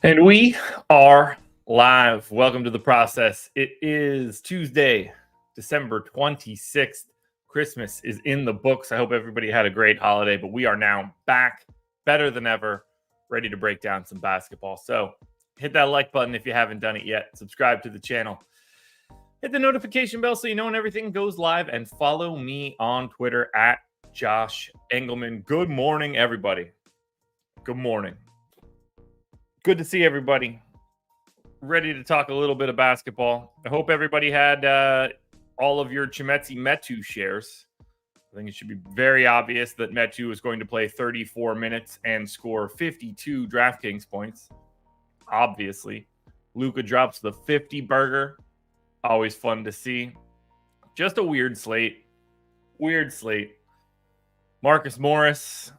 And we are live. Welcome to the process. It is Tuesday, December 26th. Christmas is in the books. I hope everybody had a great holiday, but we are now back better than ever, ready to break down some basketball. So hit that like button if you haven't done it yet. Subscribe to the channel. Hit the notification bell so you know when everything goes live, and follow me on Twitter at Josh Engleman. Good morning, everybody. Good morning. Good to see everybody. Ready to talk a little bit of basketball. I hope everybody had all of your Chimezie Metu shares. I think it should be very obvious that Metu is going to play 34 minutes and score 52 DraftKings points. Obviously. Luka drops the 50 burger. Always fun to see. Just a weird slate. Marcus Morris.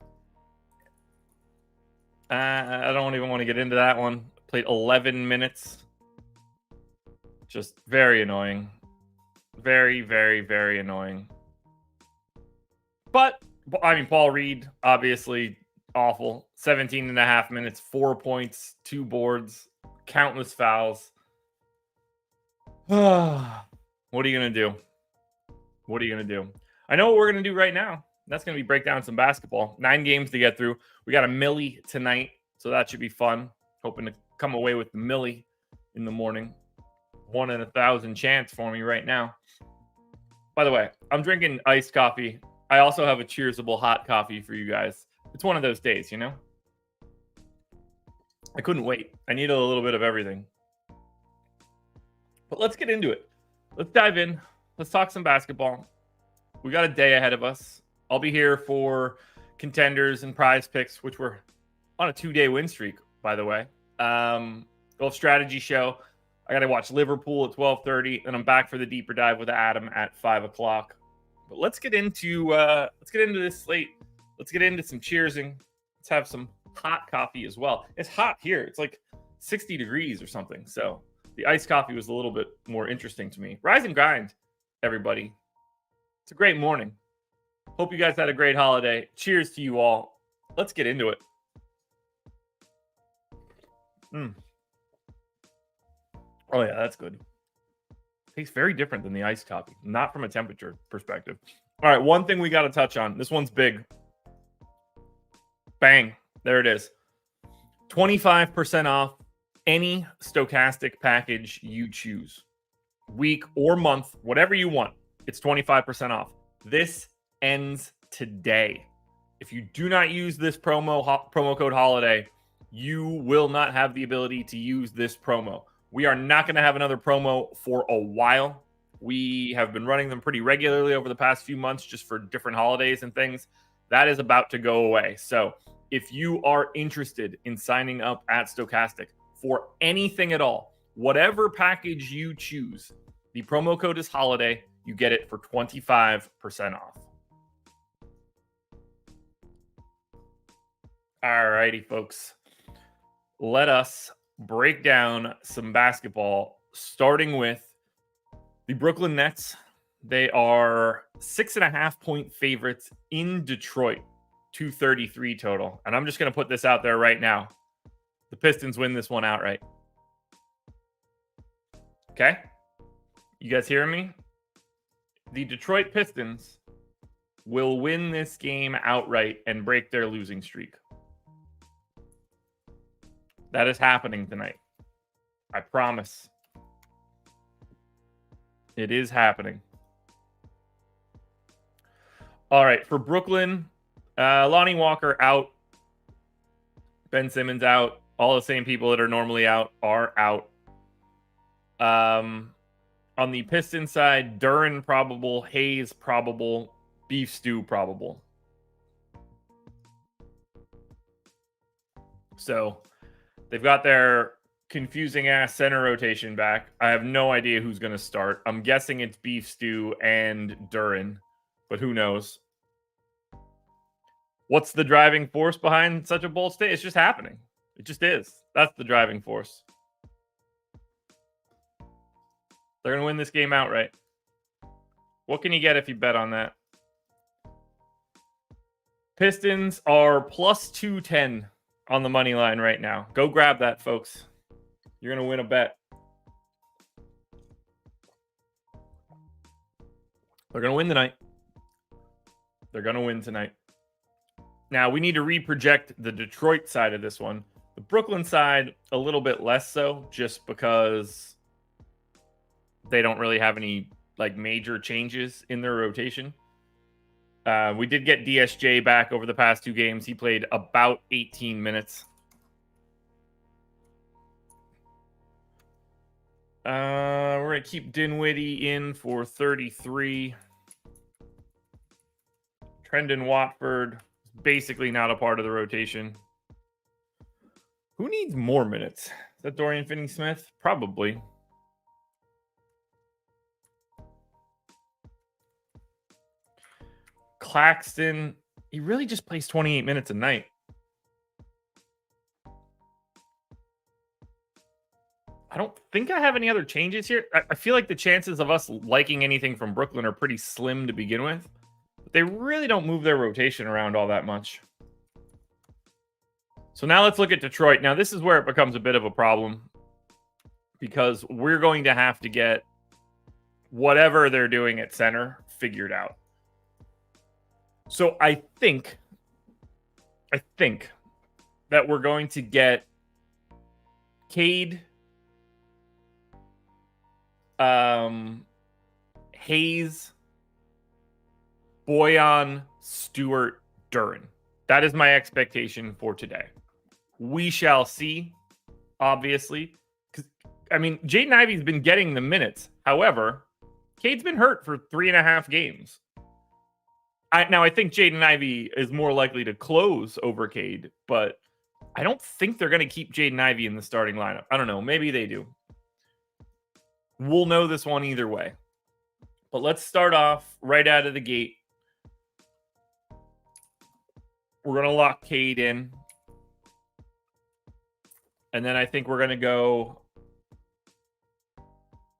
I don't even want to get into that one. Played 11 minutes. Just very annoying. Very, very, very annoying. But, I mean, Paul Reed, obviously awful. 17 and a half minutes, 4 points, 2 boards, countless fouls. What are you going to do? What are you going to do? I know what we're going to do right now. That's going to be break down some basketball. 9 games to get through. We got a Millie tonight, so that should be fun. Hoping to come away with the Millie in the morning. 1 in 1,000 chance for me right now. By the way, I'm drinking iced coffee. I also have a Cheersable hot coffee for you guys. It's one of those days, you know? I couldn't wait. I needed a little bit of everything. But let's get into it. Let's dive in. Let's talk some basketball. We got a day ahead of us. I'll be here for contenders and prize picks, which we're on a 2-day win streak, by the way. Golf strategy show. I got to watch Liverpool at 12:30, and I'm back for the deeper dive with Adam at 5 o'clock. But let's get into this slate. Let's get into some cheersing. Let's have some hot coffee as well. It's hot here. It's like 60 degrees or something. So the iced coffee was a little bit more interesting to me. Rise and grind, everybody. It's a great morning. Hope you guys had a great holiday. Cheers to you all. Let's get into it. Oh, yeah, that's good. Tastes very different than the iced coffee, not from a temperature perspective. All right, one thing we got to touch on. This one's big. Bang. There it is. 25% off any Stochastic package you choose. Week or month, whatever you want. It's 25% off. This ends today. If you do not use this promo code holiday, you will not have the ability to use this promo. We are not going to have another promo for a while. We have been running them pretty regularly over the past few months just for different holidays and things. That is about to go away. So if you are interested in signing up at Stochastic for anything at all, whatever package you choose, the promo code is holiday. You get it for 25% off. All righty, folks. Let us break down some basketball, starting with the Brooklyn Nets. They are 6.5-point favorites in Detroit, 233 total. And I'm just going to put this out there right now. The Pistons win this one outright. Okay? You guys hearing me? The Detroit Pistons will win this game outright and break their losing streak. That is happening tonight. I promise. It is happening. All right, for Brooklyn, Lonnie Walker out. Ben Simmons out. All the same people that are normally out are out. On the Pistons side, Duren probable, Hayes probable, Beef Stew probable. So they've got their confusing ass center rotation back. I have no idea who's going to start. I'm guessing it's Beef Stew and Duren, but who knows? What's the driving force behind such a bold state? It's just happening. It just is. That's the driving force. They're going to win this game outright. What can you get if you bet on that? Pistons are plus 210 on the money line right now. Go grab that, folks. You're going to win a bet. They're going to win tonight. They're going to win tonight. Now, we need to reproject the Detroit side of this one. The Brooklyn side, a little bit less so, just because they don't really have any like major changes in their rotation. We did get DSJ back over the past 2 games. He played about 18 minutes. We're going to keep Dinwiddie in for 33. Trendon Watford, basically not a part of the rotation. Who needs more minutes? Is that Dorian Finney-Smith? Probably. Claxton, he really just plays 28 minutes a night. I don't think I have any other changes here. I feel like the chances of us liking anything from Brooklyn are pretty slim to begin with. But they really don't move their rotation around all that much. So now let's look at Detroit. Now this is where it becomes a bit of a problem, because we're going to have to get whatever they're doing at center figured out. So I think that we're going to get Cade, Hayes, Boyan, Stewart, Duren. That is my expectation for today. We shall see, obviously. Because I mean, Jaden Ivey's been getting the minutes. However, Cade's been hurt for 3.5 games. I think Jaden Ivey is more likely to close over Cade, but I don't think they're going to keep Jaden Ivey in the starting lineup. I don't know. Maybe they do. We'll know this one either way. But let's start off right out of the gate. We're going to lock Cade in. And then I think we're going to go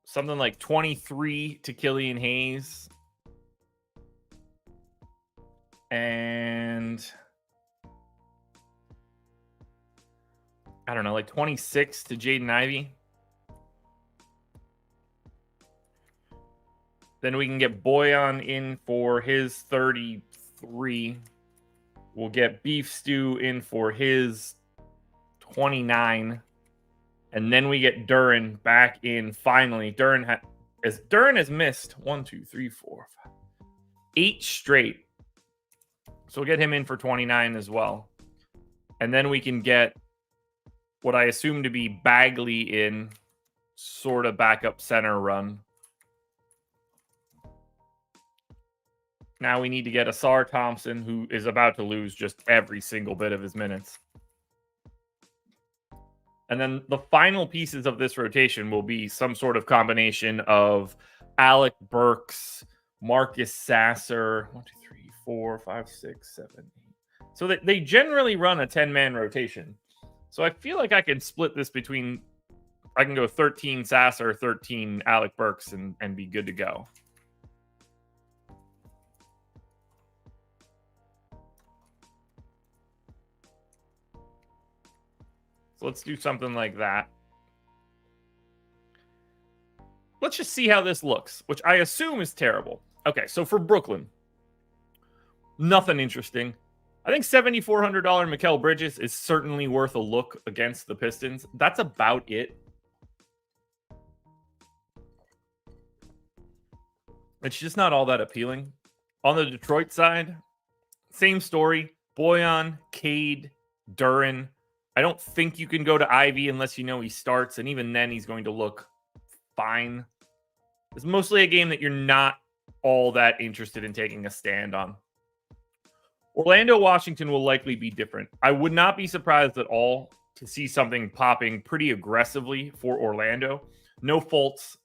something like 23 to Killian Hayes. And I don't know, like 26 to Jaden Ivey. Then we can get Boyan in for his 33. We'll get Beef Stew in for his 29. And then we get Duren back in finally. Duren has missed 8 straight. So we'll get him in for 29 as well. And then we can get what I assume to be Bagley in sort of backup center run. Now we need to get Asar Thompson, who is about to lose just every single bit of his minutes. And then the final pieces of this rotation will be some sort of combination of Alec Burks, Marcus Sasser, 1, 2, 3, 4, 5, 6, 7, 8. So they generally run a 10-man rotation. So I feel like I can split this between, I can go 13 Sasser, 13 Alec Burks, and be good to go. So let's do something like that. Let's just see how this looks, which I assume is terrible. Okay, so for Brooklyn, nothing interesting. I think $7,400 Mikal Bridges is certainly worth a look against the Pistons. That's about it. It's just not all that appealing. On the Detroit side, same story. Boyan, Cade, Duren. I don't think you can go to Ivy unless you know he starts, and even then he's going to look fine. It's mostly a game that you're not all that interested in taking a stand on. Orlando, Washington will likely be different. I would not be surprised at all to see something popping pretty aggressively for Orlando. No faults.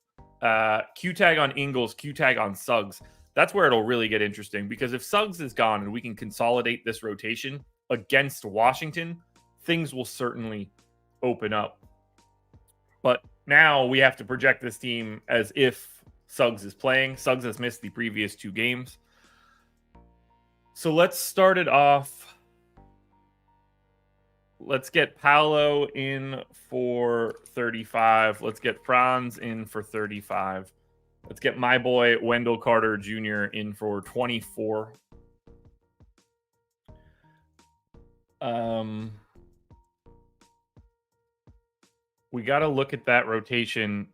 Q-tag on Ingles, Q-tag on Suggs. That's where it'll really get interesting, because if Suggs is gone and we can consolidate this rotation against Washington, things will certainly open up. But now we have to project this team as if Suggs is playing. Suggs has missed the previous 2 games. So let's start it off Let's get Paolo in for 35. Let's get Franz in for 35. Let's get my boy Wendell Carter Jr. in for 24. We got to look at that rotation.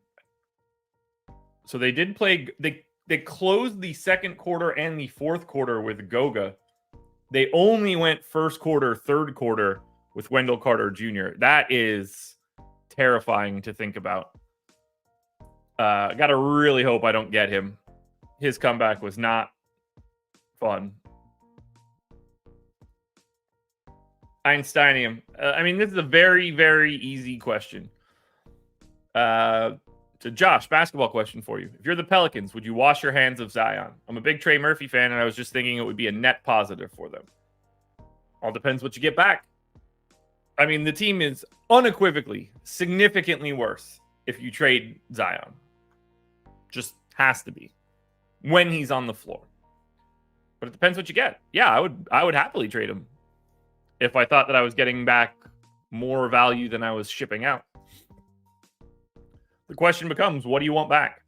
So they did play. They closed the second quarter and the fourth quarter with Goga. They only went first quarter, third quarter with Wendell Carter Jr. That is terrifying to think about. Got to really hope I don't get him. His comeback was not fun. Einsteinium. I mean, this is a very, very easy question. To Josh, basketball question for you. If you're the Pelicans, would you wash your hands of Zion? I'm a big Trey Murphy fan, and I was just thinking it would be a net positive for them. All depends what you get back. I mean, the team is unequivocally significantly worse if you trade Zion. Just has to be when he's on the floor. But it depends what you get. Yeah, I would happily trade him if I thought that I was getting back more value than I was shipping out. The question becomes, what do you want back?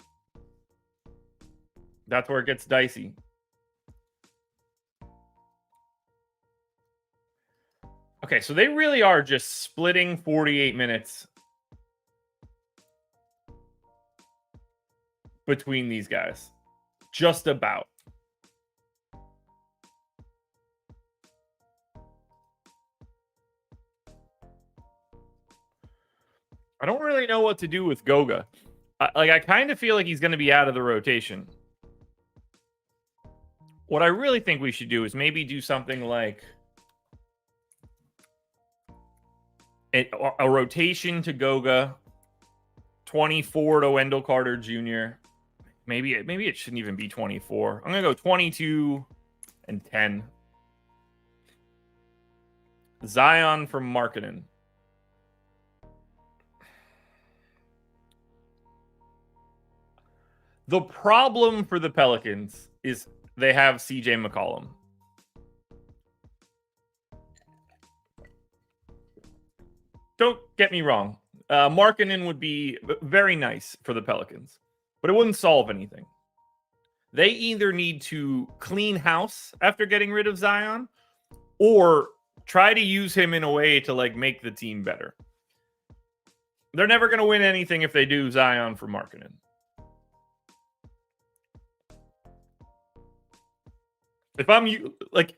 That's where it gets dicey. Okay, so they really are just splitting 48 minutes between these guys. Just about. I don't really know what to do with Goga. I kind of feel like he's going to be out of the rotation. What I really think we should do is maybe do something like a rotation to Goga, 24 to Wendell Carter Jr. Maybe it shouldn't even be 24. I'm going to go 22 and 10. Zion for Markkanen. The problem for the Pelicans is they have CJ McCollum. Don't get me wrong. Markkanen would be very nice for the Pelicans, but it wouldn't solve anything. They either need to clean house after getting rid of Zion or try to use him in a way to like make the team better. They're never going to win anything if they do Zion for Markkanen. If I'm like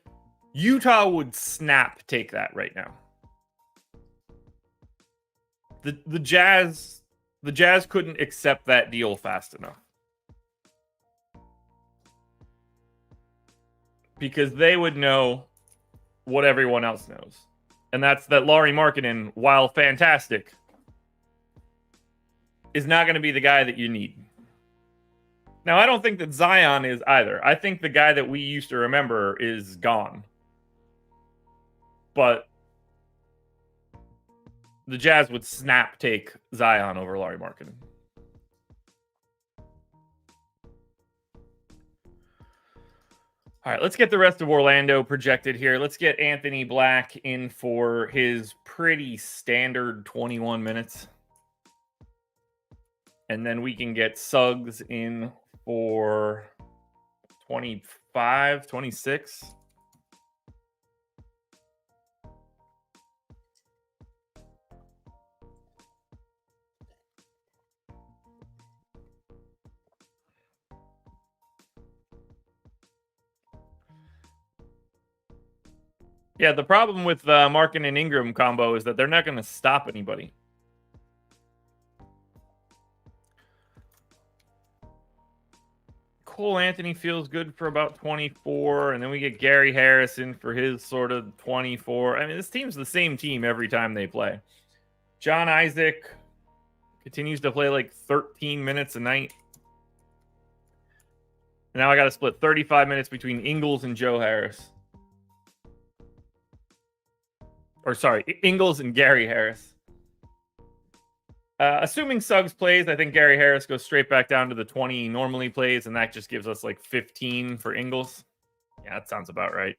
Utah would snap take that right now. The Jazz couldn't accept that deal fast enough. Because they would know what everyone else knows. And that's that Lauri Markkanen, while fantastic, is not going to be the guy that you need. Now, I don't think that Zion is either. I think the guy that we used to remember is gone. But the Jazz would snap take Zion over Lauri Markkanen. All right, let's get the rest of Orlando projected here. Let's get Anthony Black in for his pretty standard 21 minutes. And then we can get Suggs in for 25, 26. Yeah, the problem with Markkanen and Ingram combo is that they're not going to stop anybody. Cole Anthony feels good for about 24, and then we get Gary Harrison for his sort of 24. I mean, this team's the same team every time they play. John Isaac continues to play like 13 minutes a night. And now I got to split 35 minutes between Ingles and Joe Harris. Or sorry, Ingles and Gary Harris. Assuming Suggs plays, I think Gary Harris goes straight back down to the 20 he normally plays, and that just gives us like 15 for Ingles. Yeah, that sounds about right.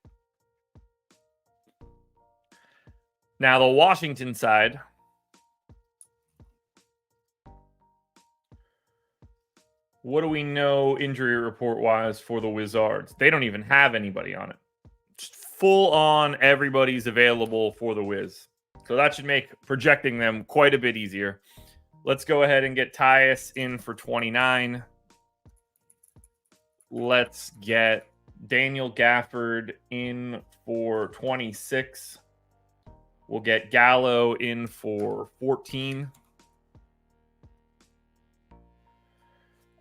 Now, the Washington side. What do we know injury report-wise for the Wizards? They don't even have anybody on it. Just full on everybody's available for the Wiz. So that should make projecting them quite a bit easier. Let's go ahead and get Tyus in for 29. Let's get Daniel Gafford in for 26. We'll get Gallo in for 14.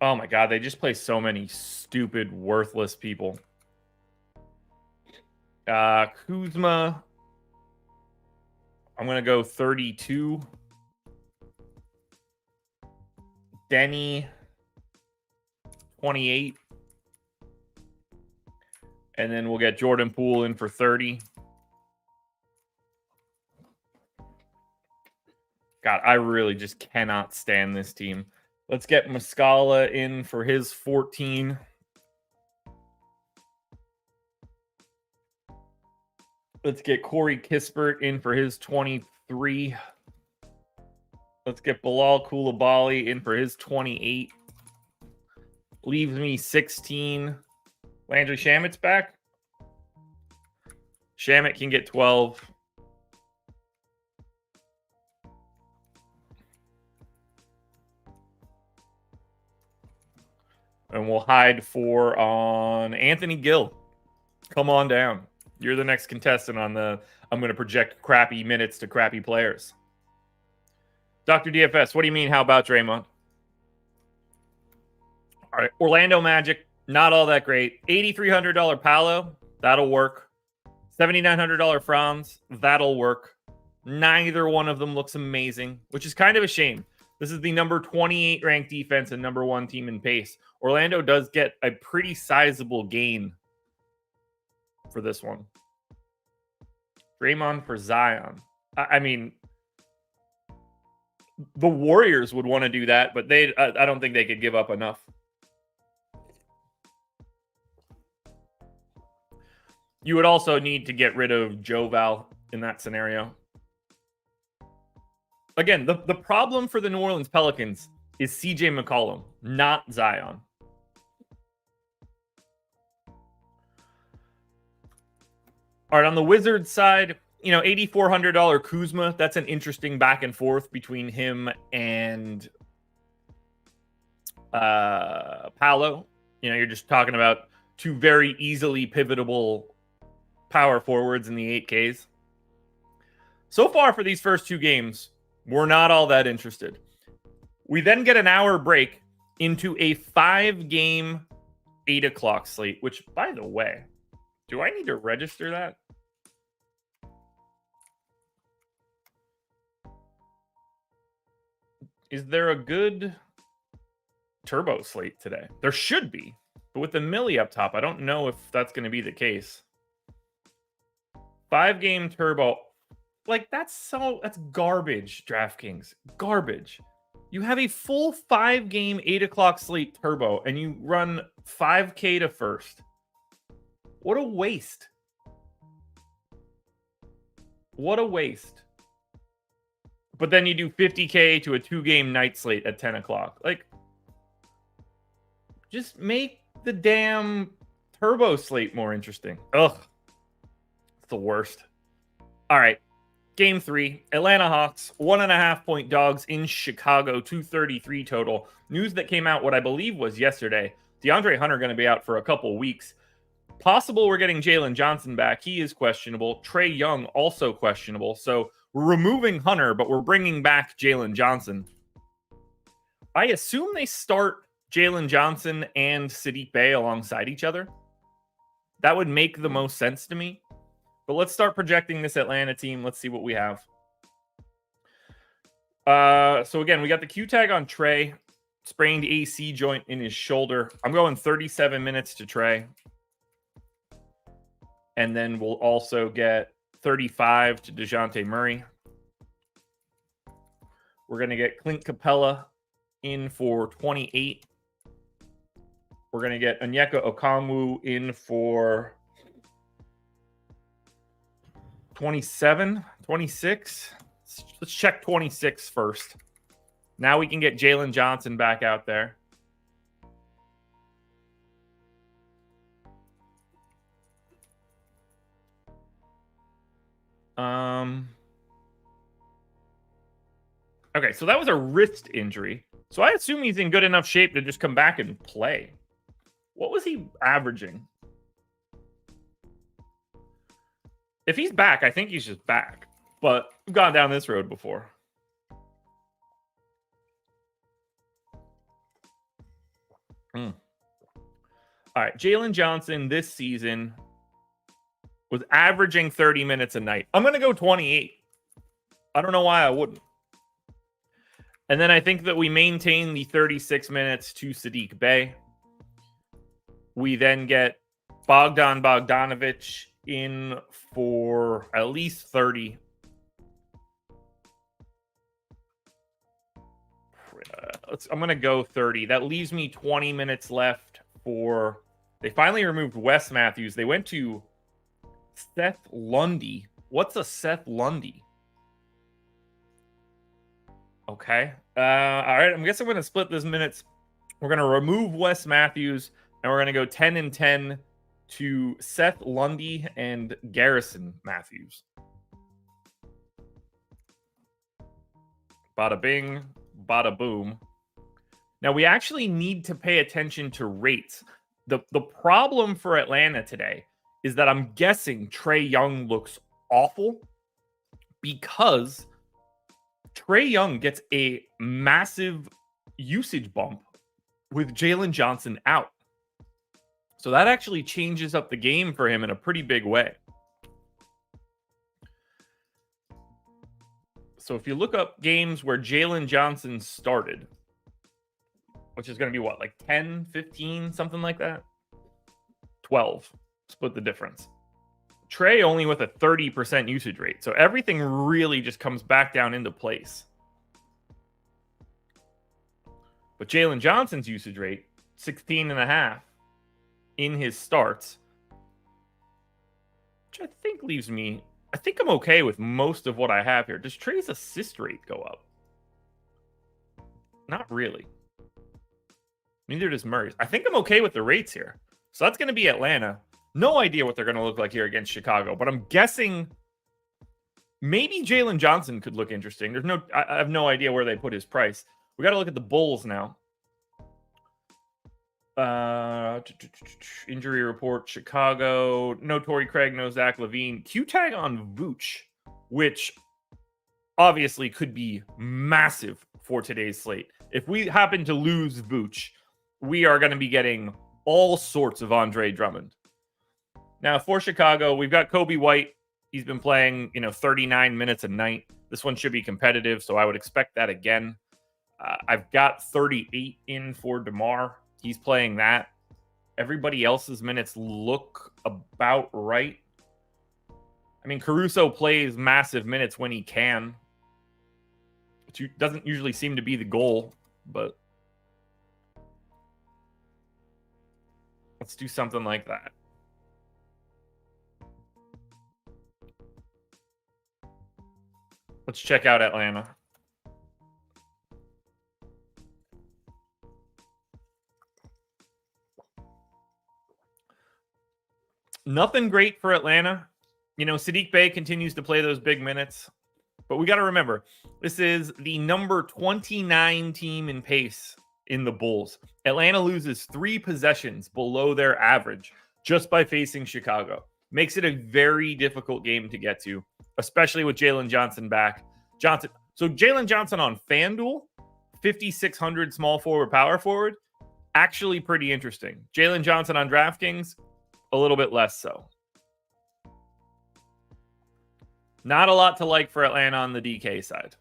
Oh my God, they just play so many stupid, worthless people. Kuzma, I'm going to go 32. Denny, 28. And then we'll get Jordan Poole in for 30. God, I really just cannot stand this team. Let's get Muscala in for his 14. Let's get Corey Kispert in for his 23. Let's get Bilal Coulibaly in for his 28. Leaves me 16. Landry Shamit's back. Shamit can get 12. And we'll hide 4 on Anthony Gill. Come on down. You're the next contestant on the I'm going to project crappy minutes to crappy players. Dr. DFS, what do you mean, how about Draymond? All right, Orlando Magic, not all that great. $8,300 Paolo, that'll work. $7,900 Franz, that'll work. Neither one of them looks amazing, which is kind of a shame. This is the number 28 ranked defense and number 1 team in pace. Orlando does get a pretty sizable gain for this one. Draymond for Zion. I mean, the Warriors would want to do that, but I don't think they could give up enough. You would also need to get rid of Joe Val in that scenario. Again, the problem for the New Orleans Pelicans is CJ McCollum, not Zion. All right, on the Wizards side, you know, $8,400 Kuzma. That's an interesting back and forth between him and Paolo. You know, you're just talking about 2 very easily pivotable power forwards in the 8Ks. So far for these first 2 games, we're not all that interested. We then get an hour break into a 5-game 8 o'clock slate, which, by the way, do I need to register that? Is there a good turbo slate today? There should be, but with the Millie up top, I don't know if that's going to be the case. 5-game turbo. Like, that's garbage, DraftKings. Garbage. You have a full 5-game 8 o'clock slate turbo, and you run 5K to first. What a waste. What a waste. But then you do 50K to a 2-game night slate at 10 o'clock. Like, just make the damn turbo slate more interesting. Ugh. It's the worst. All right. Game 3. Atlanta Hawks, 1.5-point dogs in Chicago, 233 total. News that came out what I believe was yesterday. DeAndre Hunter going to be out for a couple of weeks. Possible we're getting Jalen Johnson back. He is questionable. Trae Young also questionable. So we're removing Hunter, but we're bringing back Jalen Johnson. I assume they start Jalen Johnson and Sadiq Bey alongside each other. That would make the most sense to me. But let's start projecting this Atlanta team. Let's see what we have. So again, we got the Q tag on Trae. Sprained AC joint in his shoulder. I'm going 37 minutes to Trae. And then we'll also get 35 to DeJounte Murray. We're going to get Clint Capella in for 28. We're going to get Onyeka Okongwu in for 27, 26. Let's check 26 first. Now we can get Jalen Johnson back out there. Okay, so that was a wrist injury. So I assume he's in good enough shape to just come back and play. What was he averaging? If he's back, I think he's just back. But we've gone down this road before. All right, Jalen Johnson this season was averaging 30 minutes a night. I'm going to go 28. I don't know why I wouldn't. And then I think that we maintain the 36 minutes to Saddiq Bey. We then get Bogdan Bogdanovic in for at least 30. I'm going to go 30. That leaves me 20 minutes left for... They finally removed Wes Matthews. They went to Seth Lundy. What's a Seth Lundy? Okay. All right. I guess I'm going to split this minutes. We're going to remove Wes Matthews, and we're going to go 10 and 10 to Seth Lundy and Garrison Matthews. Bada bing, bada boom. Now, we actually need to pay attention to rates. The problem for Atlanta today is that I'm guessing Trae Young looks awful because Trae Young gets a massive usage bump with Jalen Johnson out. So that actually changes up the game for him in a pretty big way. So if you look up games where Jalen Johnson started, which is going to be what, like 10, 15, something like that? 12. Split the difference. Trae only with a 30% usage rate. So everything really just comes back down into place. But Jalen Johnson's usage rate, 16.5 in his starts, which I think leaves me... I think I'm okay with most of what I have here. Does Trae's assist rate go up? Not really. Neither does Murray's. I think I'm okay with the rates here. So that's going to be Atlanta. No idea what they're going to look like here against Chicago, but I'm guessing maybe Jalen Johnson could look interesting. I have no idea where they put his price. We got to look at the Bulls now. Injury report, Chicago. No Torrey Craig, no Zach LaVine. Q-tag on Vooch, which obviously could be massive for today's slate. If we happen to lose Vooch, we are going to be getting all sorts of Andre Drummond. Now, for Chicago, we've got Kobe White. He's been playing, 39 minutes a night. This one should be competitive, so I would expect that again. I've got 38 in for DeMar. He's playing that. Everybody else's minutes look about right. I mean, Caruso plays massive minutes when he can, which doesn't usually seem to be the goal, but let's do something like that. Let's check out Atlanta. Nothing great for Atlanta. Saddiq Bey continues to play those big minutes. But we got to remember, this is the number 29 team in pace in the Bulls. Atlanta loses 3 possessions below their average just by facing Chicago. Makes it a very difficult game to get to, especially with Jalen Johnson back. So Jalen Johnson on FanDuel, 5,600 small forward, power forward, actually pretty interesting. Jalen Johnson on DraftKings, a little bit less so. Not a lot to like for Atlanta on the DK side.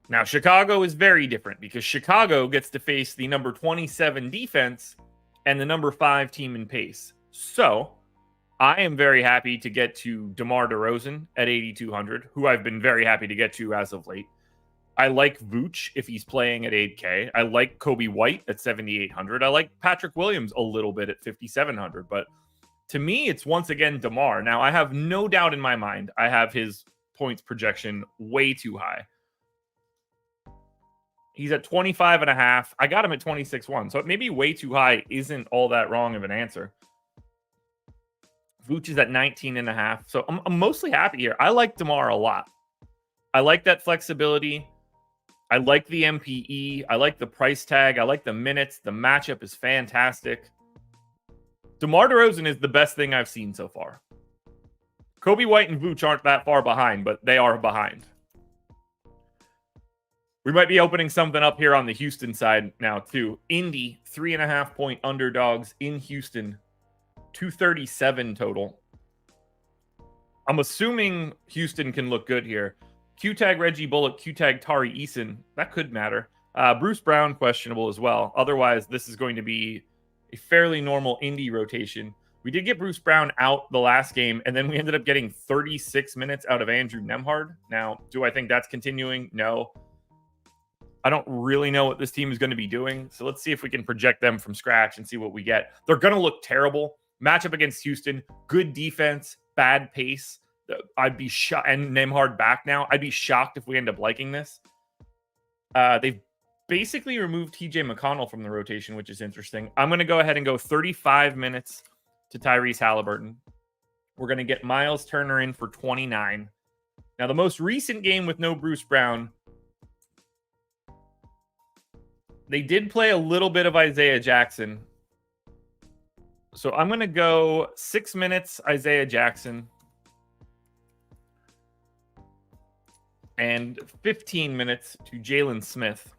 Now, Chicago is very different because Chicago gets to face the number 27 defense and the number 5 team in pace. So I am very happy to get to DeMar DeRozan at 8,200, who I've been very happy to get to as of late. I like Vooch if he's playing at 8K. I like Kobe White at 7,800. I like Patrick Williams a little bit at 5,700, but To me, it's once again DeMar. Now, I have no doubt in my mind, I have his points projection way too high. He's at 25.5. I got him at 26.1. So maybe way too high isn't all that wrong of an answer. Vooch is at 19.5. So I'm mostly happy here. I like DeMar a lot. I like that flexibility. I like the MPE. I like the price tag. I like the minutes. The matchup is fantastic. DeMar DeRozan is the best thing I've seen so far. Kobe White and Vooch aren't that far behind, but they are behind. We might be opening something up here on the Houston side now, too. Indy, 3.5-point underdogs in Houston. 237 total. I'm assuming Houston can look good here. Q-tag Reggie Bullock, Q-tag Tari Eason. That could matter. Bruce Brown, questionable as well. Otherwise, this is going to be a fairly normal Indy rotation. We did get Bruce Brown out the last game, and then we ended up getting 36 minutes out of Andrew Nembhard. Now, do I think that's continuing? No. I don't really know what this team is going to be doing. So let's see if we can project them from scratch and see what we get. They're going to look terrible. Matchup against Houston, good defense, bad pace. I'd be shocked. And Nembhard back now. I'd be shocked if we end up liking this. They've basically removed TJ McConnell from the rotation, which is interesting. I'm going to go ahead and go 35 minutes to Tyrese Halliburton. We're going to get Miles Turner in for 29. Now, the most recent game with no Bruce Brown, they did play a little bit of Isaiah Jackson. So I'm going to go 6 minutes Isaiah Jackson and 15 minutes to Jalen Smith.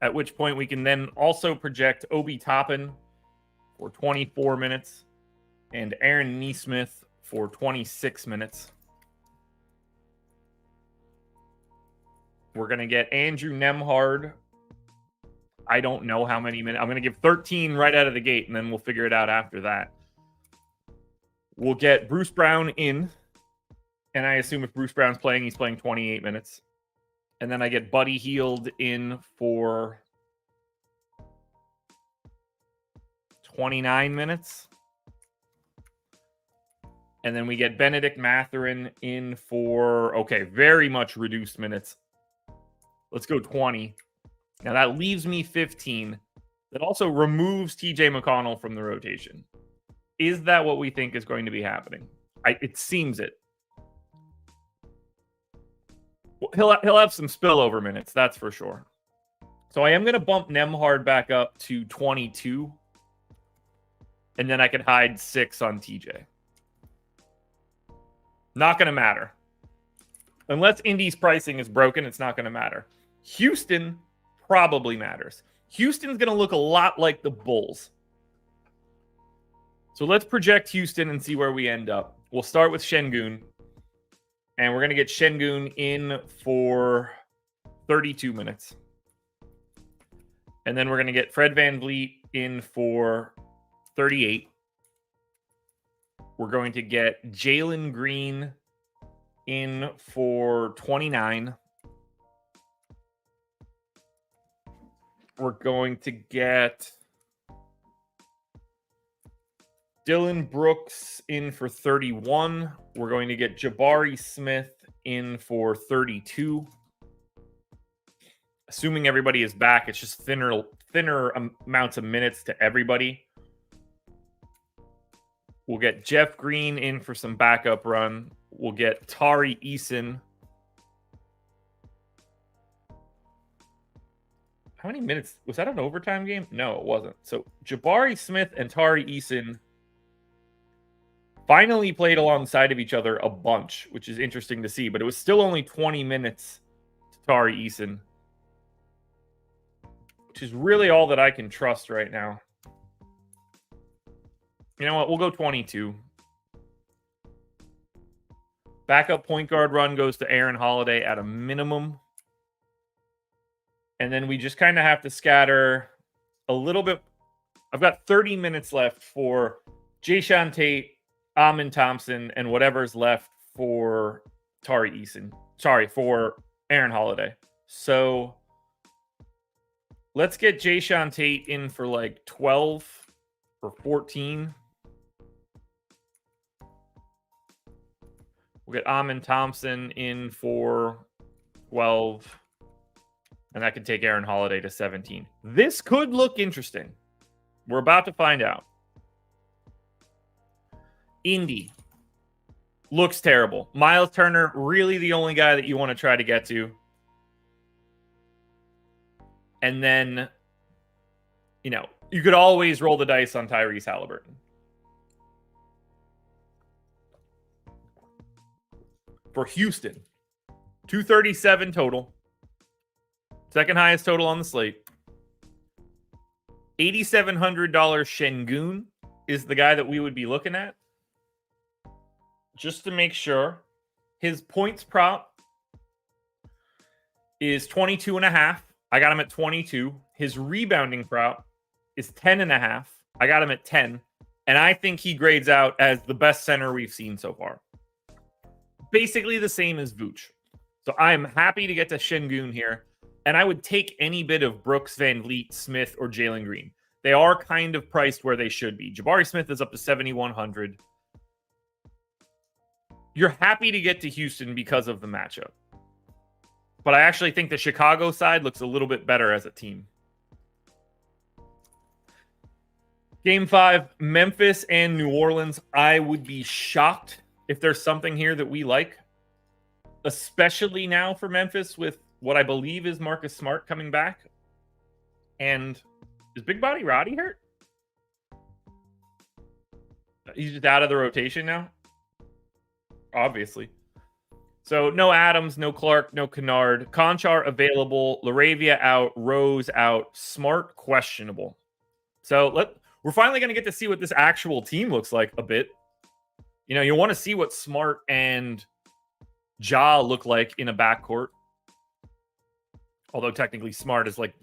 At which point we can then also project Obi Toppin for 24 minutes and Aaron Nesmith for 26 minutes. We're going to get Andrew Nembhard. I don't know how many minutes. I'm going to give 13 right out of the gate, and then we'll figure it out after that. We'll get Bruce Brown in, and I assume if Bruce Brown's playing, he's playing 28 minutes. And then I get Buddy Hield in for 29 minutes. And then we get Benedict Mathurin in for, okay, very much reduced minutes. Let's go 20. Now that leaves me 15. That also removes TJ McConnell from the rotation. Is that what we think is going to be happening? It seems it. He'll have some spillover minutes, that's for sure. So I am going to bump Nembhard back up to 22. And then I can hide 6 on TJ. Not going to matter. Unless Indy's pricing is broken, it's not going to matter. Houston probably matters. Houston's going to look a lot like the Bulls. So let's project Houston and see where we end up. We'll start with Şengün. And we're going to get Şengün in for 32 minutes. And then we're going to get Fred VanVleet in for 38. We're going to get Jalen Green in for 29. We're going to get Dylan Brooks in for 31. We're going to get Jabari Smith in for 32. Assuming everybody is back, it's just thinner amounts of minutes to everybody. We'll get Jeff Green in for some backup run. We'll get Tari Eason. How many minutes? Was that an overtime game? No, it wasn't. So Jabari Smith and Tari Eason finally played alongside of each other a bunch, which is interesting to see. But it was still only 20 minutes to Tari Eason, which is really all that I can trust right now. You know what? We'll go 22. Backup point guard run goes to Aaron Holiday at a minimum. And then we just kind of have to scatter a little bit. I've got 30 minutes left for Jayshawn Tate, Amin Thompson, and whatever's left for Tari Eason. Sorry, for Aaron Holiday. So let's get Jayshawn Tate in for like 12 or 14. We'll get Amin Thompson in for 12. And that could take Aaron Holiday to 17. This could look interesting. We're about to find out. Indy looks terrible. Miles Turner, really the only guy that you want to try to get to. And then, you know, you could always roll the dice on Tyrese Halliburton. For Houston, 237 total. Second highest total on the slate. $8,700 Şengün is the guy that we would be looking at. Just to make sure, his points prop is 22.5. I got him at 22. His rebounding prop is 10.5. I got him at 10. And I think he grades out as the best center we've seen so far. Basically the same as Vooch. So I'm happy to get to Şengün here. And I would take any bit of Brooks, Van Vliet, Smith, or Jalen Green. They are kind of priced where they should be. Jabari Smith is up to 7,100. You're happy to get to Houston because of the matchup. But I actually think the Chicago side looks a little bit better as a team. Game 5, Memphis and New Orleans. I would be shocked if there's something here that we like. Especially now for Memphis with what I believe is Marcus Smart coming back. And is Big Body Roddy hurt? He's just out of the rotation now? Obviously. So no Adams, no Clark, no Kennard. Conchar available. Laravia out. Rose out. Smart questionable. So we're finally going to get to see what this actual team looks like a bit. You know, you want to see what Smart and Ja look like in a backcourt. Although technically Smart is like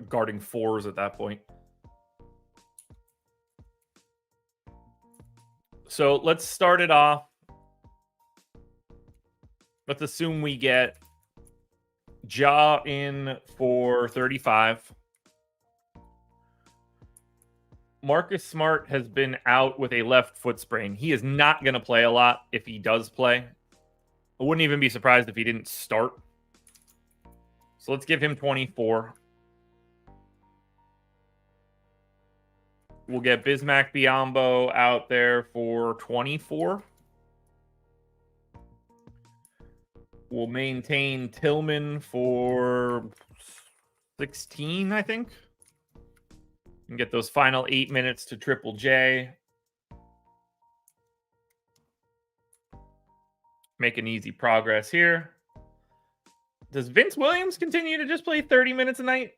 guarding fours at that point. So let's start it off. Let's assume we get Ja in for 35. Marcus Smart has been out with a left foot sprain. He is not going to play a lot if he does play. I wouldn't even be surprised if he didn't start. So let's give him 24. We'll get Bismack Biyombo out there for 24. We'll maintain Tillman for 16, I think. And get those final 8 minutes to Triple J. Making easy progress here. Does Vince Williams continue to just play 30 minutes a night?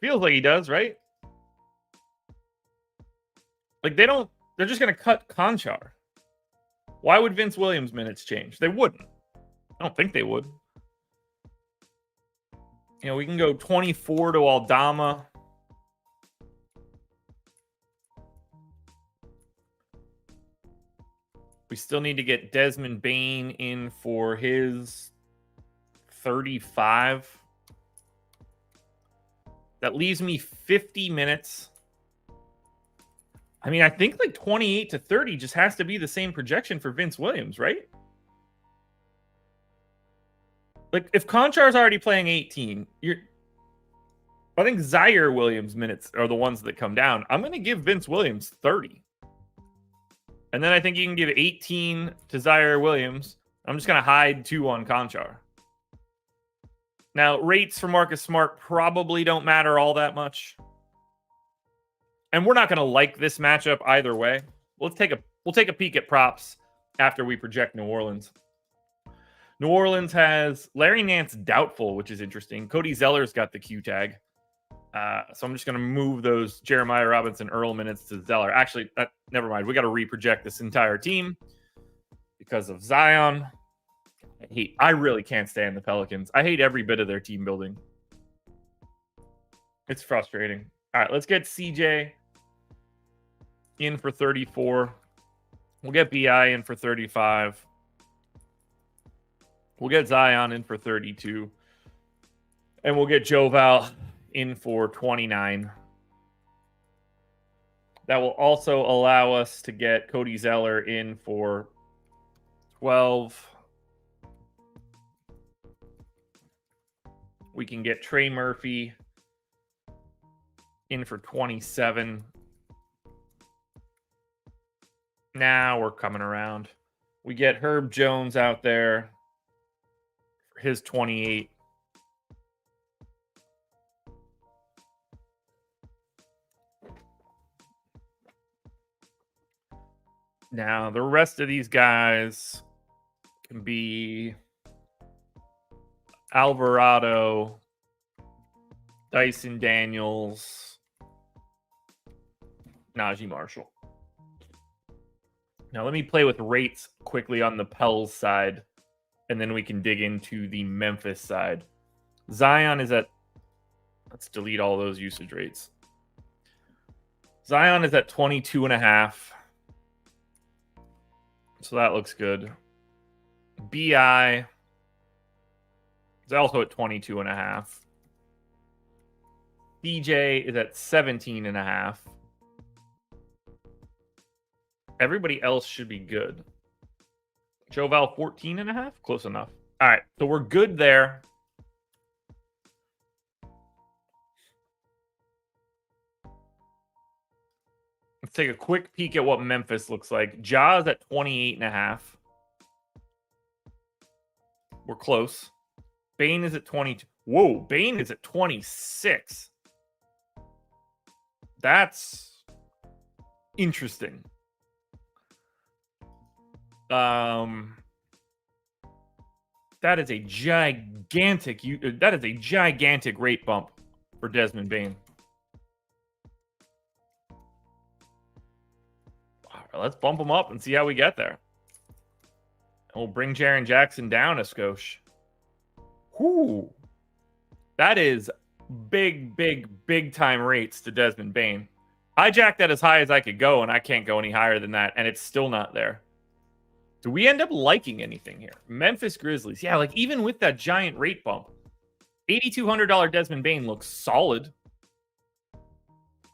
Feels like he does, right? Like they're just going to cut Conchar. Why would Vince Williams' minutes change? They wouldn't. I don't think they would. You know, we can go 24 to Aldama. We still need to get Desmond Bane in for his 35. That leaves me 50 minutes. I mean, I think like 28 to 30 just has to be the same projection for Vince Williams, right? Like, if Conchar's already playing 18, I think Zaire Williams' minutes are the ones that come down. I'm going to give Vince Williams 30. And then I think you can give 18 to Zaire Williams. I'm just going to hide 2 on Conchar. Now, rates for Marcus Smart probably don't matter all that much. And we're not going to like this matchup either way. We'll take a peek at props after we project New Orleans. New Orleans has Larry Nance doubtful, which is interesting. Cody Zeller's got the Q tag. So I'm just going to move those Jeremiah Robinson Earl minutes to Zeller. Actually, never mind. We got to reproject this entire team because of Zion. I really can't stand the Pelicans. I hate every bit of their team building. It's frustrating. All right, let's get CJ in for 34. We'll get BI in for 35. We'll get Zion in for 32. And we'll get Joval in for 29. That will also allow us to get Cody Zeller in for 12. We can get Trey Murphy in for 27. Now we're coming around. We get Herb Jones out there for his 28. Now, the rest of these guys can be Alvarado, Dyson Daniels, Najee Marshall. Now, let me play with rates quickly on the Pels side, and then we can dig into the Memphis side. Zion is at, let's delete all those usage rates. Zion is at 22.5. So that looks good. BI is also at 22.5. DJ is at 17.5. Everybody else should be good. Joval 14.5? Close enough. All right, so we're good there. Let's take a quick peek at what Memphis looks like. Ja's at 28.5. We're close. Bane is at 22. Whoa, Bane is at 26. That's interesting. That is a gigantic rate bump for Desmond Bane. All right, let's bump him up and see how we get there. And we'll bring Jaren Jackson down a skosh. Whoo. That is big time rates to Desmond Bane. I jacked that as high as I could go, and I can't go any higher than that, and it's still not there. Do we end up liking anything here? Memphis Grizzlies. Yeah, like even with that giant rate bump, $8,200 Desmond Bane looks solid.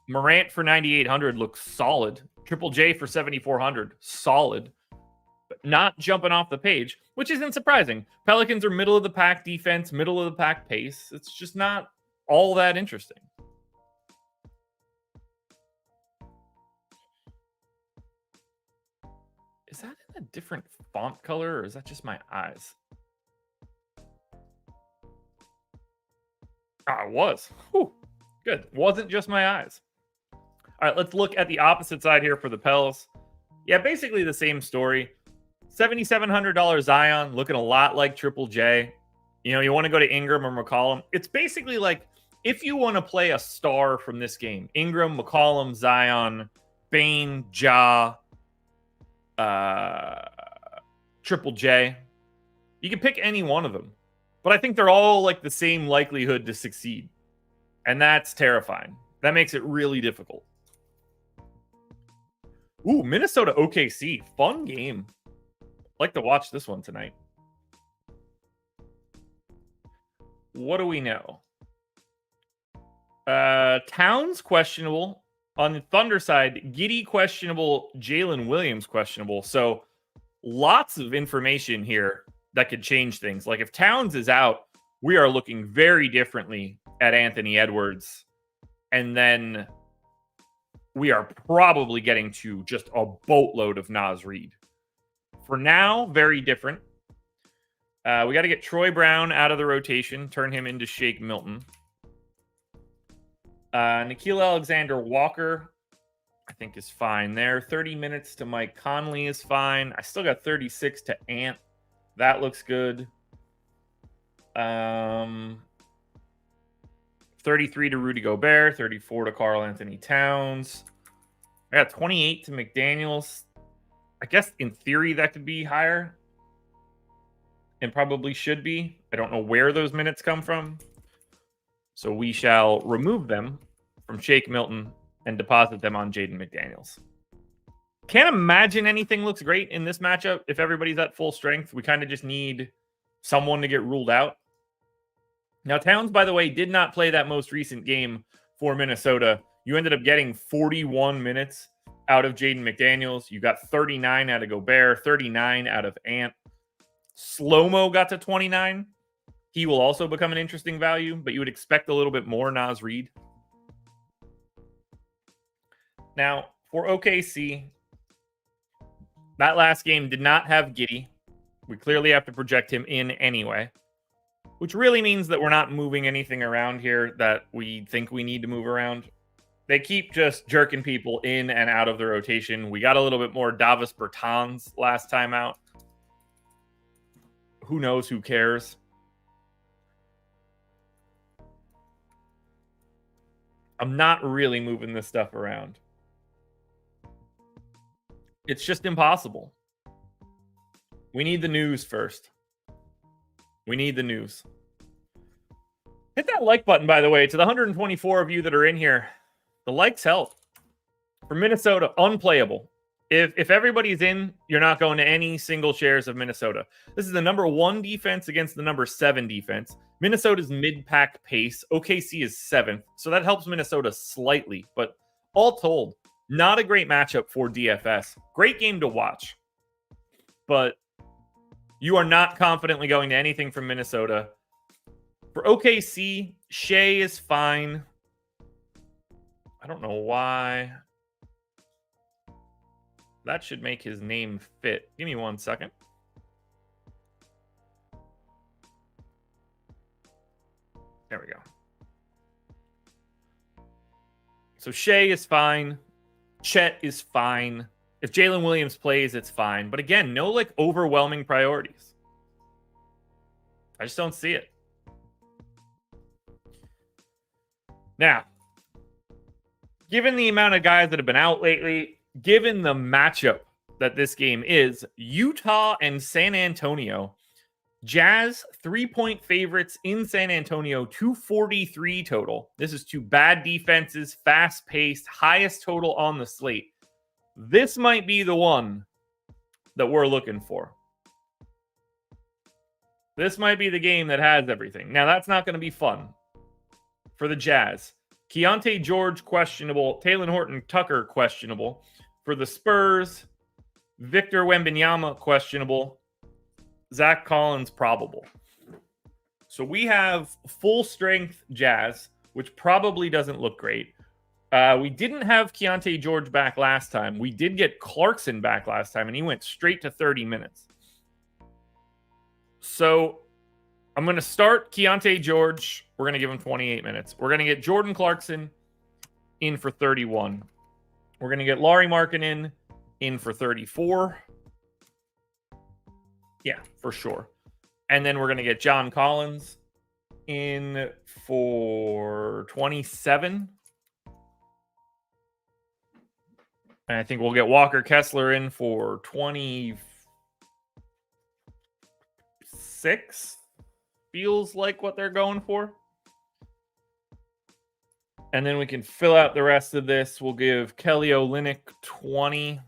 Morant for 9,800 looks solid. Triple J for 7,400, solid. But not jumping off the page, which isn't surprising. Pelicans are middle of the pack defense, middle of the pack pace. It's just not all that interesting. Is that in a different font color, or is that just my eyes? Ah, it was. Whew. Good. Wasn't just my eyes. All right, let's look at the opposite side here for the Pels. Yeah, basically the same story. $7,700 Zion, looking a lot like Triple J. You know, you want to go to Ingram or McCollum. It's basically like if you want to play a star from this game, Ingram, McCollum, Zion, Bane, Ja, Triple J. You can pick any one of them. But I think they're all like the same likelihood to succeed. And that's terrifying. That makes it really difficult. Ooh, Minnesota OKC. Fun game. Like to watch this one tonight. What do we know? Towns questionable. On the Thunder side, Giddey questionable, Jalen Williams questionable. So lots of information here that could change things. Like if Towns is out, we are looking very differently at Anthony Edwards. And then we are probably getting to just a boatload of Naz Reid. For now, very different. We got to get Troy Brown out of the rotation, turn him into Shake Milton. Nickeil Alexander-Walker, I think, is fine there. 30 minutes to Mike Conley is fine. I still got 36 to Ant. That looks good. 33 to Rudy Gobert. 34 to Karl Anthony Towns. I got 28 to McDaniels. I guess in theory that could be higher. And probably should be. I don't know where those minutes come from. So we shall remove them from Shake Milton and deposit them on Jaden McDaniels. Can't imagine anything looks great in this matchup if everybody's at full strength. We kind of just need someone to get ruled out. Now, Towns, by the way, did not play that most recent game for Minnesota. You ended up getting 41 minutes out of Jaden McDaniels. You got 39 out of Gobert, 39 out of Ant. Slow-mo got to 29. he will also become an interesting value, but you would expect a little bit more Naz Reid. Now, for OKC, that last game did not have Giddey. We clearly have to project him in anyway, which really means that we're not moving anything around here that we think we need to move around. They keep just jerking people in and out of the rotation. We got a little bit more Davis Bertans last time out. Who knows? Who cares? I'm not really moving this stuff around. It's just impossible. We need the news first. We need the news. Hit that like button, by the way. To the 124 of you that are in here, the likes help. For Minnesota, unplayable. If everybody's in, you're not going to any single shares of Minnesota. This is the number 1 defense against the number 7 defense. Minnesota's mid-pack pace. OKC is 7th, so that helps Minnesota slightly. But all told, not a great matchup for DFS. Great game to watch. But you are not confidently going to anything from Minnesota. For OKC, Shea is fine. I don't know why. That should make his name fit. Give me 1 second. There we go. So Shea is fine. Chet is fine. If Jalen Williams plays, it's fine. But again, no like overwhelming priorities. I just don't see it. Now, given the amount of guys that have been out lately, given the matchup that this game is, Utah and San Antonio, Jazz 3-point favorites in San Antonio, 243 total. This is 2 bad defenses, fast-paced, highest total on the slate. This might be the one that we're looking for. This might be the game that has everything. Now, that's not going to be fun for the Jazz. Keontae George, questionable. Talen Horton-Tucker, questionable. For the Spurs, Victor Wembanyama, questionable. Zach Collins, probable. So we have full-strength Jazz, which probably doesn't look great. We didn't have Keontae George back last time. We did get Clarkson back last time, and he went straight to 30 minutes. So I'm going to start Keontae George. We're going to give him 28 minutes. We're going to get Jordan Clarkson in for 31. We're going to get Lauri Markkanen in for 34. Yeah, for sure. And then we're going to get John Collins in for 27. And I think we'll get Walker Kessler in for 26. Feels like what they're going for. And then we can fill out the rest of this. We'll give Kelly Olynyk 20.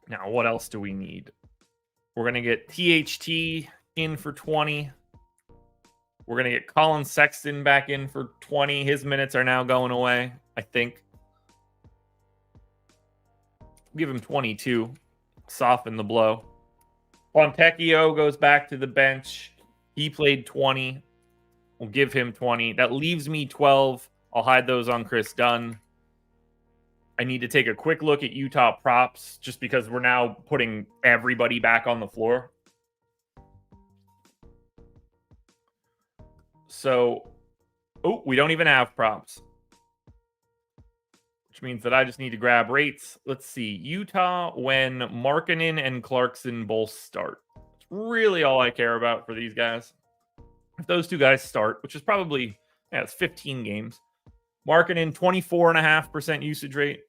Now, what else do we need? We're going to get THT in for 20. We're going to get Colin Sexton back in for 20. His minutes are now going away, I think. Give him 22. Soften the blow. Fontecchio goes back to the bench. He played 20. We'll give him 20. That leaves me 12. I'll hide those on Chris Dunn. I need to take a quick look at Utah props just because we're now putting everybody back on the floor. So, we don't even have props, which means that I just need to grab rates. Let's see. Utah when Markkanen and Clarkson both start. It's really all I care about for these guys. If those 2 guys start, which is probably, it's 15 games. Markkanen, 24.5% usage rate,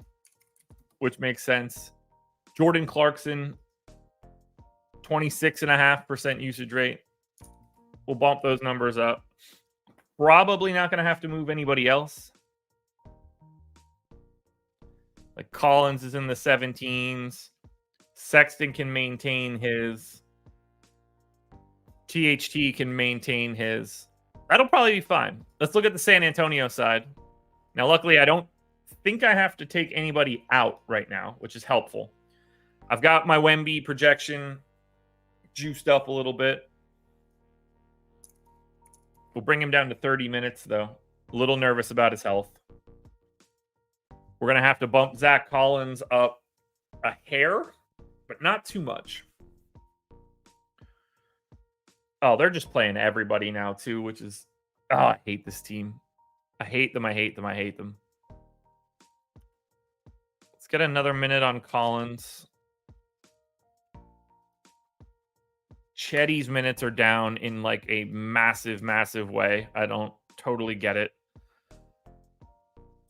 which makes sense. Jordan Clarkson, 26.5% usage rate. We'll bump those numbers up. Probably not going to have to move anybody else. Like Collins is in the 17s. Sexton can maintain his. THT can maintain his. That'll probably be fine. Let's look at the San Antonio side. Now, luckily, I don't think I have to take anybody out right now, which is helpful. I've got my Wemby projection juiced up a little bit. We'll bring him down to 30 minutes, though. A little nervous about his health. We're going to have to bump Zach Collins up a hair, but not too much. Oh, they're just playing everybody now, too, which is... Oh, I hate this team. I hate them, I hate them, I hate them. Let's get another minute on Collins. Chetty's minutes are down in like a massive, massive way. I don't totally get it.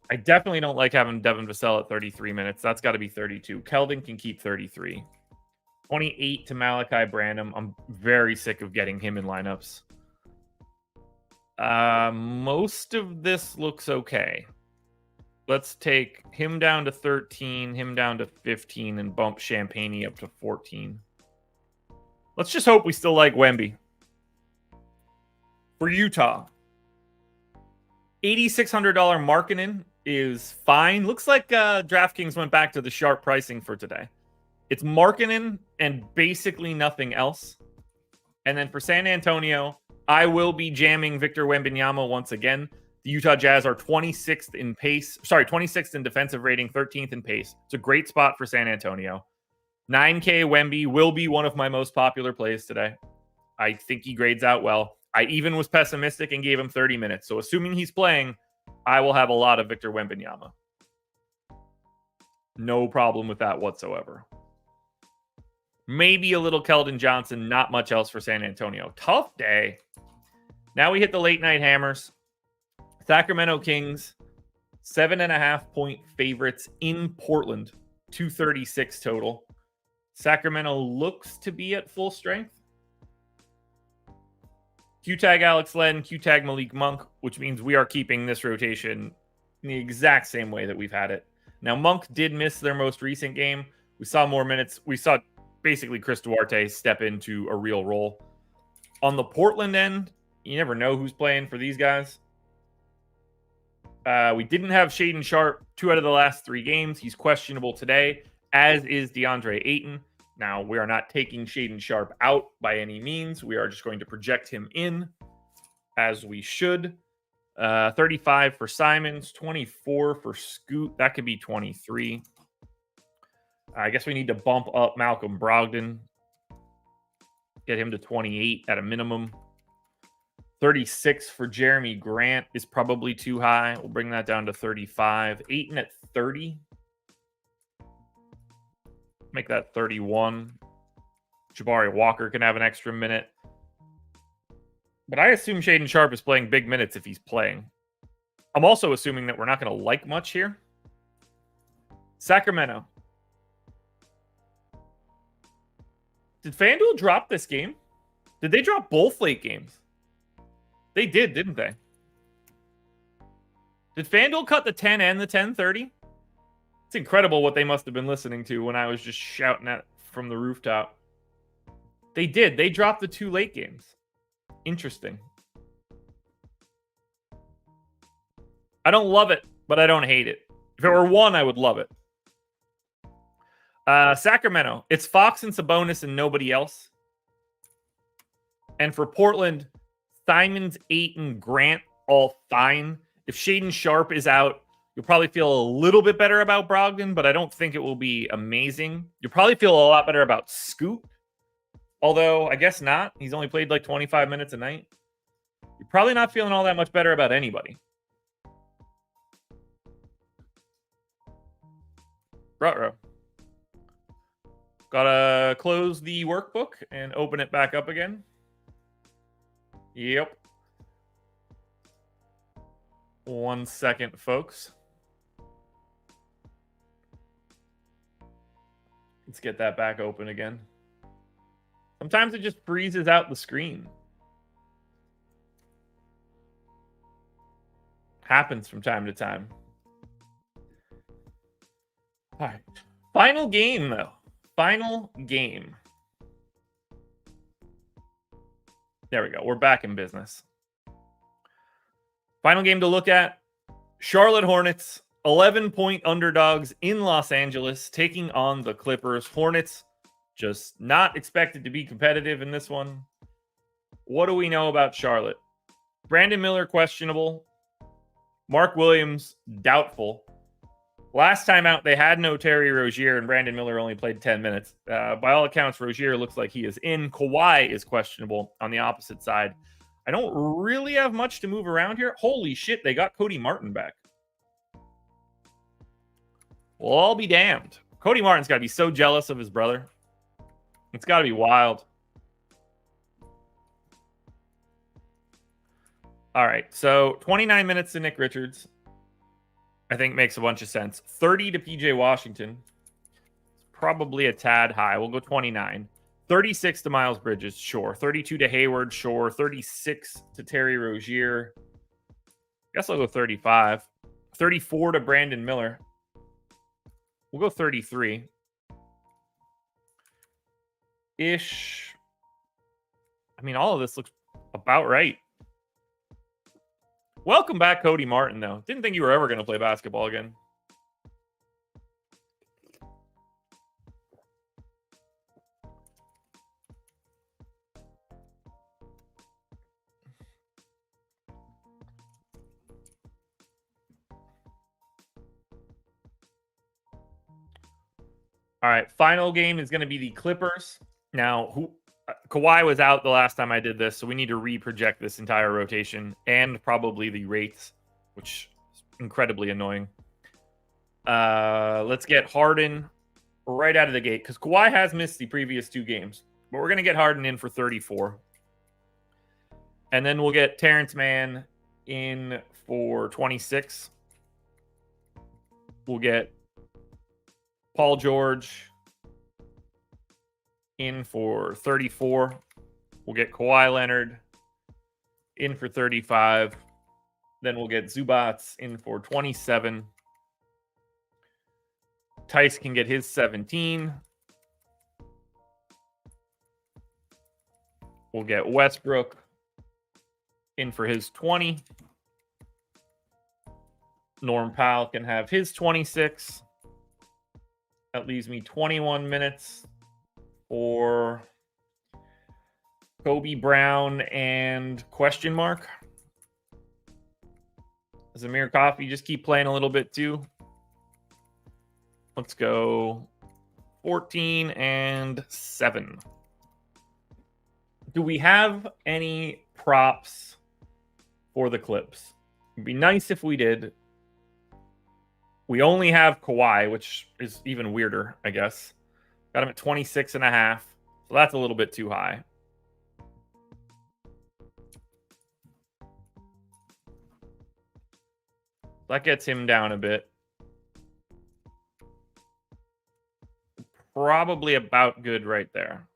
I definitely don't like having Devin Vassell at 33 minutes. That's got to be 32. Keldon can keep 33. 28 to Malachi Branham. I'm very sick of getting him in lineups. Most of this looks okay. Let's take him down to 13, him down to 15, and bump Champagne up to 14. Let's just hope we still like Wemby. For Utah, $8,600 Markkanen is fine. Looks like DraftKings went back to the sharp pricing for today. It's Markkanen and basically nothing else. And then for San Antonio, I will be jamming Victor Wembanyama once again. The Utah Jazz are 26th in pace. Sorry, 26th in defensive rating, 13th in pace. It's a great spot for San Antonio. 9K Wemby will be one of my most popular plays today. I think he grades out well. I even was pessimistic and gave him 30 minutes. So assuming he's playing, I will have a lot of Victor Wembanyama. No problem with that whatsoever. Maybe a little Keldon Johnson, not much else for San Antonio. Tough day. Now we hit the late night hammers. Sacramento Kings, 7.5-point favorites in Portland, 236 total. Sacramento looks to be at full strength. Q-tag Alex Len, Q-tag Malik Monk, which means we are keeping this rotation in the exact same way that we've had it. Now, Monk did miss their most recent game. We saw more minutes. We saw basically Chris Duarte step into a real role. On the Portland end, you never know who's playing for these guys. We didn't have Shaedon Sharpe 2 out of the last 3 games. He's questionable today, as is DeAndre Ayton. Now, we are not taking Shaedon Sharpe out by any means. We are just going to project him in, as we should. 35 for Simons, 24 for Scoot. That could be 23. I guess we need to bump up Malcolm Brogdon. Get him to 28 at a minimum. 36 for Jeremy Grant is probably too high. We'll bring that down to 35. Ayton at 30. Make that 31. Jabari Walker can have an extra minute. But I assume Shaedon Sharpe is playing big minutes if he's playing. I'm also assuming that we're not going to like much here. Sacramento. Did FanDuel drop this game? Did they drop both late games? They did, didn't they? Did FanDuel cut the 10 and the 10:30? It's incredible what they must have been listening to when I was just shouting at from the rooftop. They did. They dropped the 2 late games. Interesting. I don't love it, but I don't hate it. If it were 1, I would love it. Sacramento. It's Fox and Sabonis and nobody else. And for Portland, Simons, Ayton, Grant, all fine. If Shaedon Sharpe is out, you'll probably feel a little bit better about Brogdon, but I don't think it will be amazing. You'll probably feel a lot better about Scoot, although I guess not. He's only played like 25 minutes a night. You're probably not feeling all that much better about anybody. Ruh-roh. Gotta close the workbook and open it back up again. Yep. 1 second, folks. Let's get that back open again. Sometimes it just freezes out the screen. Happens from time to time. All right. Final game, though. Final game. There we go. We're back in business. Final game to look at. Charlotte Hornets 11-point underdogs in Los Angeles taking on the Clippers. Hornets just not expected to be competitive in this one. What do we know about Charlotte? Brandon Miller, questionable. Mark Williams, doubtful. Last time out, they had no Terry Rozier, and Brandon Miller only played 10 minutes. By all accounts, Rozier looks like he is in. Kawhi is questionable on the opposite side. I don't really have much to move around here. Holy shit, they got Cody Martin back. Well, I'll be damned. Cody Martin's got to be so jealous of his brother. It's got to be wild. All right, so 29 minutes to Nick Richards, I think makes a bunch of sense. 30 to PJ Washington. It's probably a tad high. We'll go 29. 36 to Miles Bridges, sure. 32 to Hayward, sure. 36 to Terry Rozier. Guess I'll go 35. 34 to Brandon Miller. We'll go 33-ish. I mean, all of this looks about right. Welcome back, Cody Martin, though. Didn't think you were ever going to play basketball again. All right, final game is going to be the Clippers. Now, Kawhi was out the last time I did this, so we need to re-project this entire rotation and probably the rates, which is incredibly annoying. Let's get Harden right out of the gate, because Kawhi has missed the previous 2 games, but we're going to get Harden in for 34. And then we'll get Terrence Mann in for 26. We'll get Paul George in for 34. We'll get Kawhi Leonard in for 35. Then we'll get Zubats in for 27. Tice can get his 17. We'll get Westbrook in for his 20. Norm Powell can have his 26. That leaves me 21 minutes for Kobe Brown and question mark. Zamir Coffee, just keep playing a little bit too. Let's go 14 and 7. Do we have any props for the Clips? It'd be nice if we did. We only have Kawhi, which is even weirder, I guess. Got him at 26.5. So that's a little bit too high. That gets him down a bit. Probably about good right there.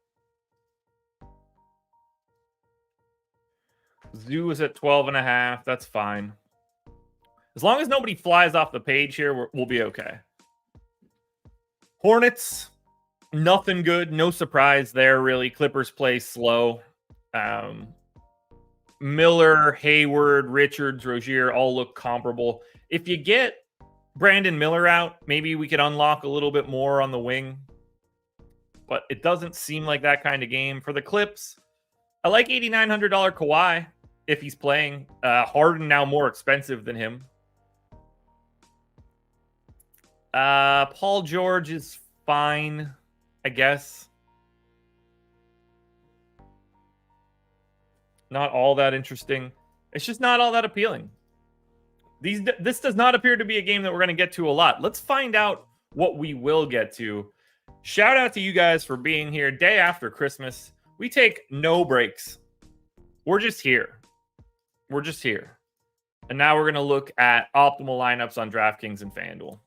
Zoo is at 12.5. That's fine. As long as nobody flies off the page here, we'll be okay. Hornets, nothing good. No surprise there, really. Clippers play slow. Miller, Hayward, Richards, Rozier all look comparable. If you get Brandon Miller out, maybe we could unlock a little bit more on the wing. But it doesn't seem like that kind of game. For the Clips, I like $8,900 Kawhi if he's playing. Harden now more expensive than him. Paul George is fine, I guess. Not all that interesting. It's just not all that appealing. This does not appear to be a game that we're going to get to a lot. Let's find out what we will get to. Shout out to you guys for being here day after Christmas. We take no breaks. We're just here. We're just here. And now we're going to look at optimal lineups on DraftKings and FanDuel.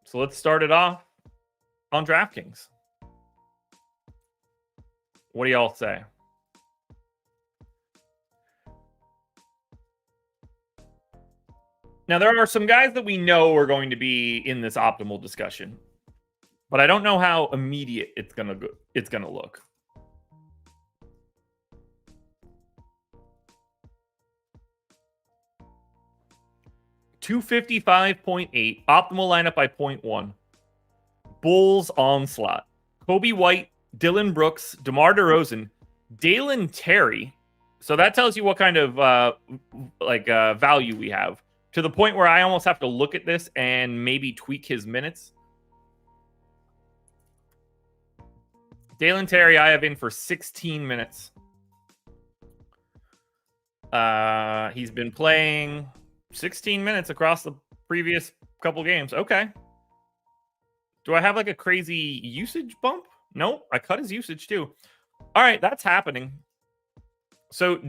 So let's start it off on DraftKings. What do y'all say? Now, there are some guys that we know are going to be in this optimal discussion, but I don't know how immediate it's gonna look. 255.8. Optimal lineup by 0.1. Bulls onslaught. Kobe White, Dylan Brooks, DeMar DeRozan, Dalen Terry. So that tells you what kind of value we have, to the point where I almost have to look at this and maybe tweak his minutes. Dalen Terry, I have in for 16 minutes. He's been playing 16 minutes across the previous couple games. Okay. Do I have like a crazy usage bump? Nope. I cut his usage too. All right, that's happening. So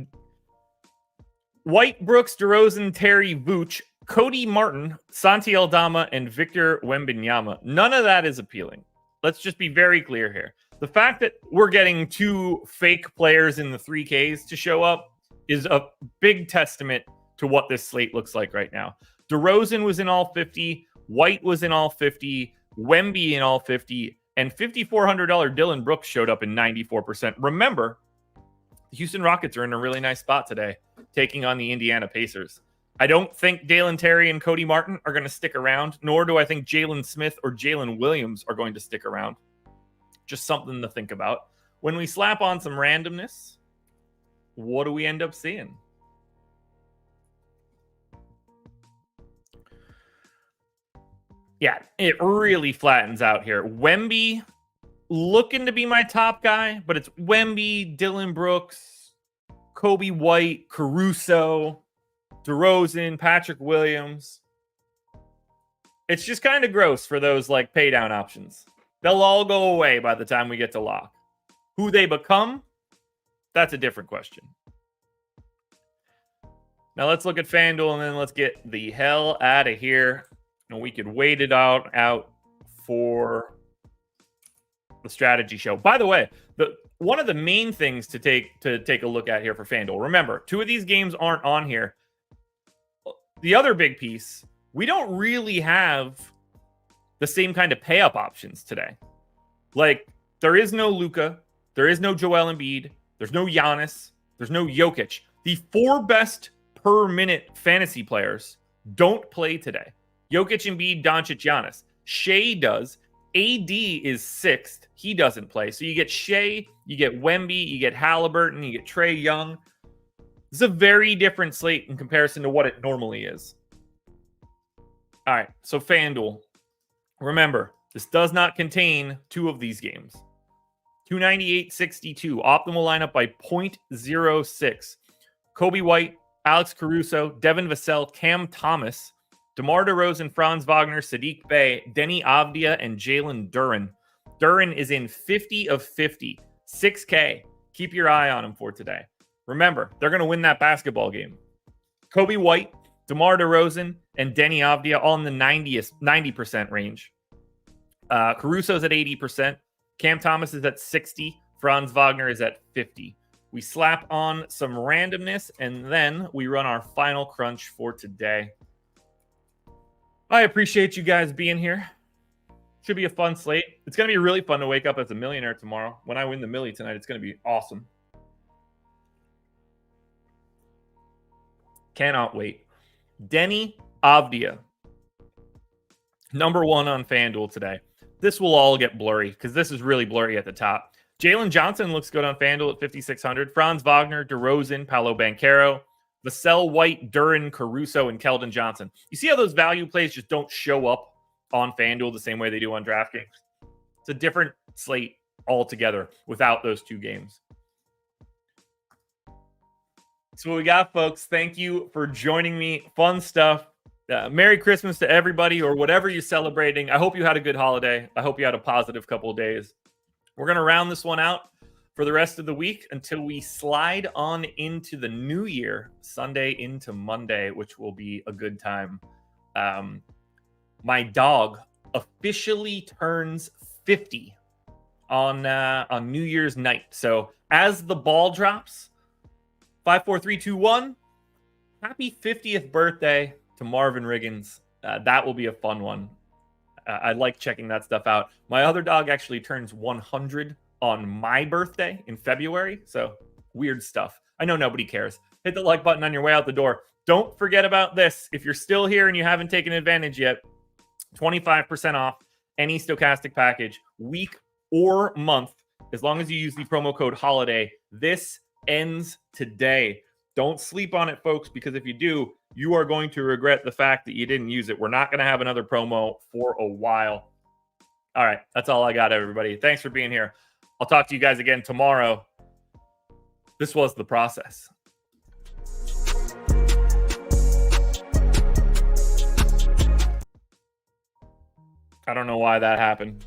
White, Brooks, DeRozan, Terry, Vooch, Cody Martin, Santi Aldama, and Victor Wembanyama. None of that is appealing. Let's just be very clear here. The fact that we're getting two fake players in the 3Ks to show up is a big testament to what this slate looks like right now. DeRozan was in all 50. White was in all 50. Wemby in all 50. And $5,400 Dylan Brooks showed up in 94%. Remember, the Houston Rockets are in a really nice spot today, taking on the Indiana Pacers. I don't think Dalen Terry and Cody Martin are going to stick around, nor do I think Jalen Smith or Jalen Williams are going to stick around. Just something to think about. When we slap on some randomness, what do we end up seeing? Yeah, it really flattens out here. Wemby looking to be my top guy, but it's Wemby, Dylan Brooks, Kobe White, Caruso, DeRozan, Patrick Williams. It's just kind of gross for those like pay down options. They'll all go away by the time we get to lock. Who they become, that's a different question. Now let's look at FanDuel and then let's get the hell out of here. And we could wait it out for the strategy show. By the way, one of the main things to take a look at here for FanDuel. Remember, two of these games aren't on here. The other big piece, we don't really have the same kind of pay up options today. Like, there is no Luka, there is no Joel Embiid, there's no Giannis, there's no Jokic. The four best per minute fantasy players don't play today. Jokic, Embiid, Doncic, Giannis. Shea does. AD is sixth. He doesn't play. So you get Shea, you get Wemby, you get Halliburton, you get Trae Young. This is a very different slate in comparison to what it normally is. All right, so FanDuel. Remember, this does not contain two of these games. 298.62. Optimal lineup by 0.06. Kobe White, Alex Caruso, Devin Vassell, Cam Thomas, DeMar DeRozan, Franz Wagner, Sadiq Bey, Denny Avdia, and Jalen Duren. Duren is in 50 of 50. 6K. Keep your eye on him for today. Remember, they're going to win that basketball game. Kobe White, DeMar DeRozan, and Denny Avdia all in the 90% range. Caruso's at 80%. Cam Thomas is at 60. Franz Wagner is at 50. We slap on some randomness, and then we run our final crunch for today. I appreciate you guys being here. Should be a fun slate. It's going to be really fun to wake up as a millionaire tomorrow. When I win the millie tonight, it's going to be awesome. Cannot wait. Denny Avdia, number one on FanDuel today. This will all get blurry because this is really blurry at the top. Jalen Johnson looks good on FanDuel at 5,600. Franz Wagner, DeRozan, Paolo Banchero, Vassell, White, Duren, Caruso, and Keldon Johnson. You see how those value plays just don't show up on FanDuel the same way they do on DraftKings? It's a different slate altogether without those two games. So what we got, folks. Thank you for joining me. Fun stuff. Merry Christmas to everybody, or whatever you're celebrating. I hope you had a good holiday. I hope you had a positive couple of days. We're going to round this one out for the rest of the week until we slide on into the new year, Sunday into Monday, which will be a good time. My dog officially turns 50 on New Year's night. So as the ball drops, 5, 4, 3, 2, 1. Happy 50th birthday to Marvin Riggins. That will be a fun one. I like checking that stuff out. My other dog actually turns 100 on my birthday in February. So weird stuff. I know nobody cares. Hit the like button on your way out the door. Don't forget about this. If you're still here and you haven't taken advantage yet, 25% off any Stochastic package, week or month, as long as you use the promo code HOLIDAY. This ends today. Don't sleep on it, folks, because if you do, you are going to regret the fact that you didn't use it. We're not going to have another promo for a while. All right, that's all I got, everybody. Thanks for being here. I'll talk to you guys again tomorrow. This was The Process. I don't know why that happened.